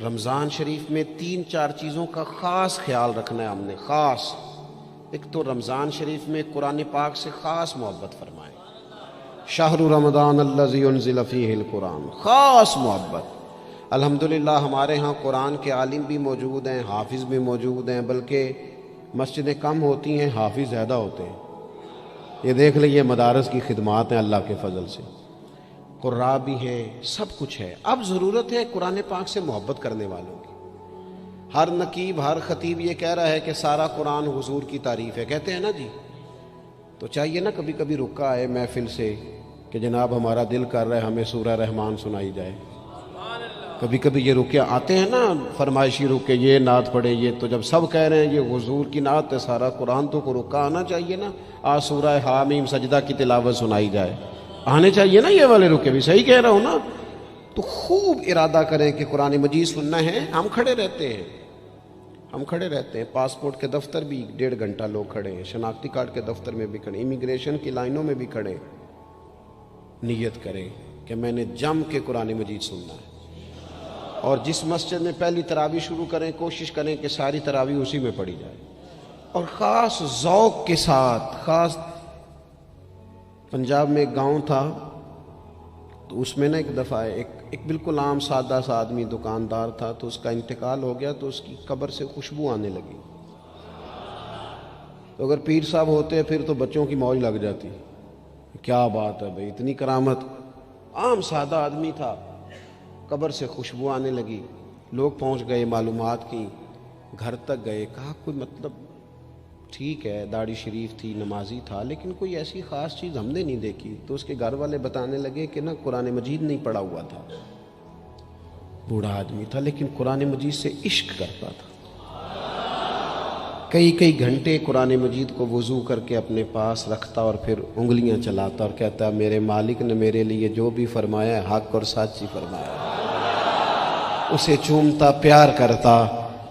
رمضان شریف میں 3-4 چیزوں کا خاص خیال رکھنا ہے ہم نے، خاص۔ ایک تو رمضان شریف میں قرآن پاک سے خاص محبت فرمائیں، شہر رمضان الذی انزل فیہ القرآن، خاص محبت۔ الحمدللہ ہمارے ہاں قرآن کے عالم بھی موجود ہیں، حافظ بھی موجود ہیں، بلکہ مسجدیں کم ہوتی ہیں، حافظ زیادہ ہوتے ہیں۔ یہ دیکھ لئے مدارس کی خدمات ہیں اللہ کے فضل سے، قراء بھی ہیں، سب کچھ ہے۔ اب ضرورت ہے قرآن پاک سے محبت کرنے والوں کی۔ ہر نقیب، ہر خطیب یہ کہہ رہا ہے کہ سارا قرآن حضور کی تعریف ہے، کہتے ہیں نا جی، تو چاہیے نا کبھی کبھی رکا آئے محفل سے کہ جناب ہمارا دل کر رہا ہے ہمیں سورہ رحمان سنائی جائے۔ کبھی کبھی یہ رکے آتے ہیں نا فرمائشی رکے، یہ نعت پڑھے، یہ تو جب سب کہہ رہے ہیں یہ حضور کی نعت ہے سارا قرآن، تو کو رکا آنا چاہیے نا، آج سورہ حامیم سجدہ کی تلاوت سنائی جائے، آنے چاہیے نا یہ والے رکے بھی، صحیح کہہ رہا ہوں نا؟ تو خوب ارادہ کریں کہ قرآن مجید سننا ہے۔ ہم کھڑے رہتے ہیں، پاسپورٹ کے دفتر بھی 1.5 گھنٹہ لوگ کھڑے ہیں، شناختی کارڈ کے دفتر میں بھی کھڑے، امیگریشن کی لائنوں میں بھی کھڑے۔ نیت کریں کہ میں نے جم کے قرآن مجید سننا ہے، اور جس مسجد میں پہلی تراویح شروع کریں کوشش کریں کہ ساری تراویح اسی میں پڑھی جائے، اور خاص ذوق کے ساتھ۔ خاص پنجاب میں ایک گاؤں تھا، تو اس میں نا ایک دفعہ ایک بالکل عام سادہ سا آدمی دکاندار تھا، تو اس کا انتقال ہو گیا، تو اس کی قبر سے خوشبو آنے لگی۔ تو اگر پیر صاحب ہوتے پھر تو بچوں کی موج لگ جاتی، کیا بات ہے بھئی، اتنی کرامت۔ عام سادہ آدمی تھا، قبر سے خوشبو آنے لگی، لوگ پہنچ گئے، معلومات کی، گھر تک گئے، کہا کوئی مطلب ٹھیک ہے داڑھی شریف تھی، نمازی تھا، لیکن کوئی ایسی خاص چیز ہم نے نہیں دیکھی۔ تو اس کے گھر والے بتانے لگے کہ نا قرآن مجید نہیں پڑھا ہوا تھا، بوڑھا آدمی تھا لیکن قرآن مجید سے عشق کرتا تھا، کئی گھنٹے قرآن مجید کو وضو کر کے اپنے پاس رکھتا اور پھر انگلیاں چلاتا اور کہتا میرے مالک نے میرے لیے جو بھی فرمایا ہے حق اور سچ ہی فرمایا ہے۔ اسے چومتا، پیار کرتا۔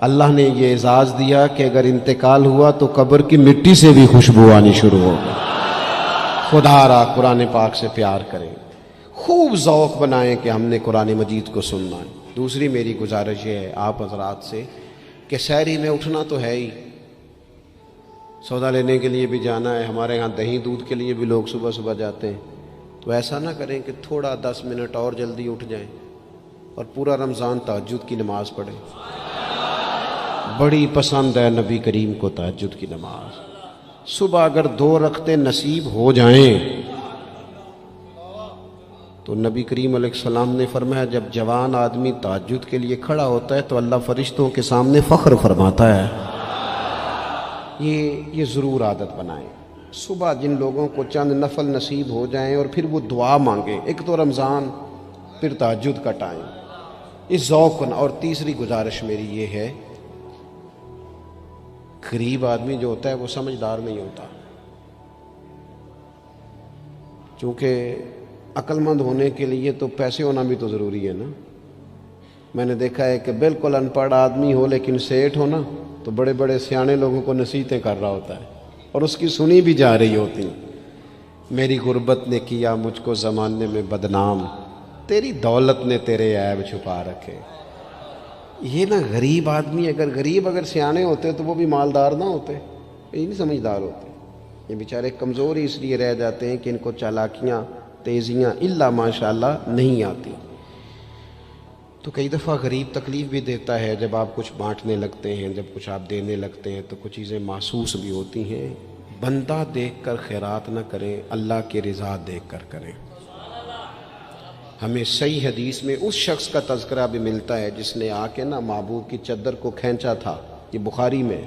اللہ نے یہ اعزاز دیا کہ اگر انتقال ہوا تو قبر کی مٹی سے بھی خوشبو آنی شروع ہو گئی۔ خدا را قرآن پاک سے پیار کریں، خوب ذوق بنائیں کہ ہم نے قرآن مجید کو سننا ہے۔ دوسری میری گزارش یہ ہے آپ حضرات سے کہ سحری میں اٹھنا تو ہے ہی، سودا لینے کے لیے بھی جانا ہے، ہمارے ہاں دہی دودھ کے لیے بھی لوگ صبح صبح جاتے ہیں، تو ایسا نہ کریں کہ تھوڑا 10 منٹ اور جلدی اٹھ جائیں اور پورا رمضان تہجد کی نماز پڑھیں۔ بڑی پسند ہے نبی کریم کو تہجد کی نماز۔ صبح اگر 2 رکعتیں نصیب ہو جائیں تو نبی کریم علیہ السلام نے فرمایا جب جوان آدمی تہجد کے لیے کھڑا ہوتا ہے تو اللہ فرشتوں کے سامنے فخر فرماتا ہے۔ یہ ضرور عادت بنائیں، صبح جن لوگوں کو چند نفل نصیب ہو جائیں اور پھر وہ دعا مانگیں، ایک تو رمضان پھر تہجد کا ٹائم، اس ذوق۔ اور تیسری گزارش میری یہ ہے، غریب آدمی جو ہوتا ہے وہ سمجھدار نہیں ہوتا، چونکہ عقل مند ہونے کے لیے تو پیسے ہونا بھی تو ضروری ہے نا۔ میں نے دیکھا ہے کہ بالکل ان پڑھ آدمی ہو لیکن سیٹھ ہو نا، تو بڑے بڑے سیانے لوگوں کو نصیحتیں کر رہا ہوتا ہے اور اس کی سنی بھی جا رہی ہوتی۔ میری غربت نے کیا مجھ کو زمانے میں بدنام، تیری دولت نے تیرے عیب چھپا رکھے۔ یہ نا غریب آدمی، اگر سیانے ہوتے تو وہ بھی مالدار نہ ہوتے، یہ نہیں سمجھدار ہوتے، یہ بیچارے کمزور ہی اس لیے رہ جاتے ہیں کہ ان کو چالاکیاں، تیزیاں الا ماشاءاللہ نہیں آتی۔ تو کئی دفعہ غریب تکلیف بھی دیتا ہے، جب آپ کچھ بانٹنے لگتے ہیں، جب کچھ آپ دینے لگتے ہیں تو کچھ چیزیں محسوس بھی ہوتی ہیں۔ بندہ دیکھ کر خیرات نہ کریں، اللہ کی رضا دیکھ کر کریں۔ ہمیں صحیح حدیث میں اس شخص کا تذکرہ بھی ملتا ہے جس نے آ کے نا محبوب کی چادر کو کھینچا تھا، یہ بخاری میں،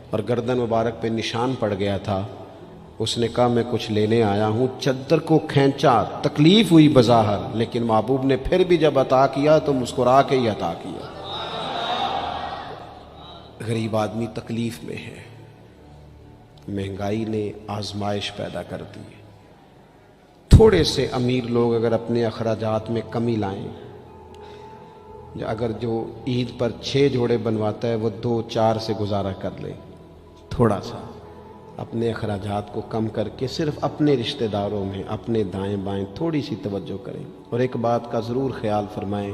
اور گردن مبارک پہ نشان پڑ گیا تھا۔ اس نے کہا میں کچھ لینے آیا ہوں، چادر کو کھینچا، تکلیف ہوئی بظاہر، لیکن محبوب نے پھر بھی جب عطا کیا تو مسکرا کے ہی عطا کیا۔ غریب آدمی تکلیف میں ہے، مہنگائی نے آزمائش پیدا کر دی ہے۔ تھوڑے سے امیر لوگ اگر اپنے اخراجات میں کمی لائیں، اگر جو عید پر 6 جوڑے بنواتا ہے وہ 2-4 سے گزارا کر لے، تھوڑا سا اپنے اخراجات کو کم کر کے صرف اپنے رشتہ داروں میں، اپنے دائیں بائیں تھوڑی سی توجہ کریں۔ اور ایک بات کا ضرور خیال فرمائیں،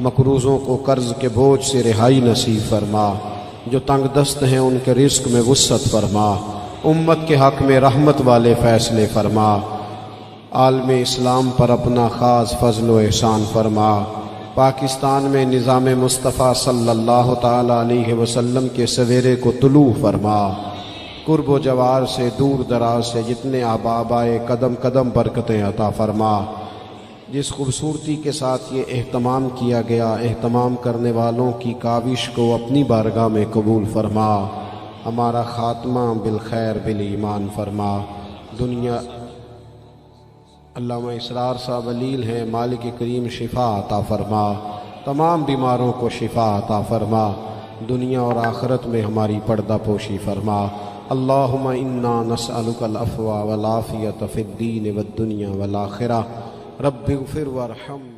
مقروضوں کو قرض کے بوجھ سے رہائی نصیب فرما، جو تنگ دست ہیں ان کے رزق میں وسعت فرما، امت کے حق میں رحمت والے فیصلے فرما، عالم اسلام پر اپنا خاص فضل و احسان فرما، پاکستان میں نظام مصطفیٰ صلی اللہ تعالی علیہ وسلم کے سویرے کو طلوع فرما، قرب و جوار سے دور دراز سے جتنے احباب آئے قدم قدم برکتیں عطا فرما، جس خوبصورتی کے ساتھ یہ اہتمام کیا گیا، اہتمام کرنے والوں کی کاوش کو اپنی بارگاہ میں قبول فرما، ہمارا خاتمہ بالخیر بالایمان فرما۔ دنیا علامہ اسرار صاحب علیل ہیں، مالک کریم شفا عطا فرما، تمام بیماروں کو شفا عطا فرما، دنیا اور آخرت میں ہماری پردہ پوشی فرما۔ اللہم انا نسألک العفو والعافیۃ فی الدین والدنیا والآخرہ، رب اغفر وارحم۔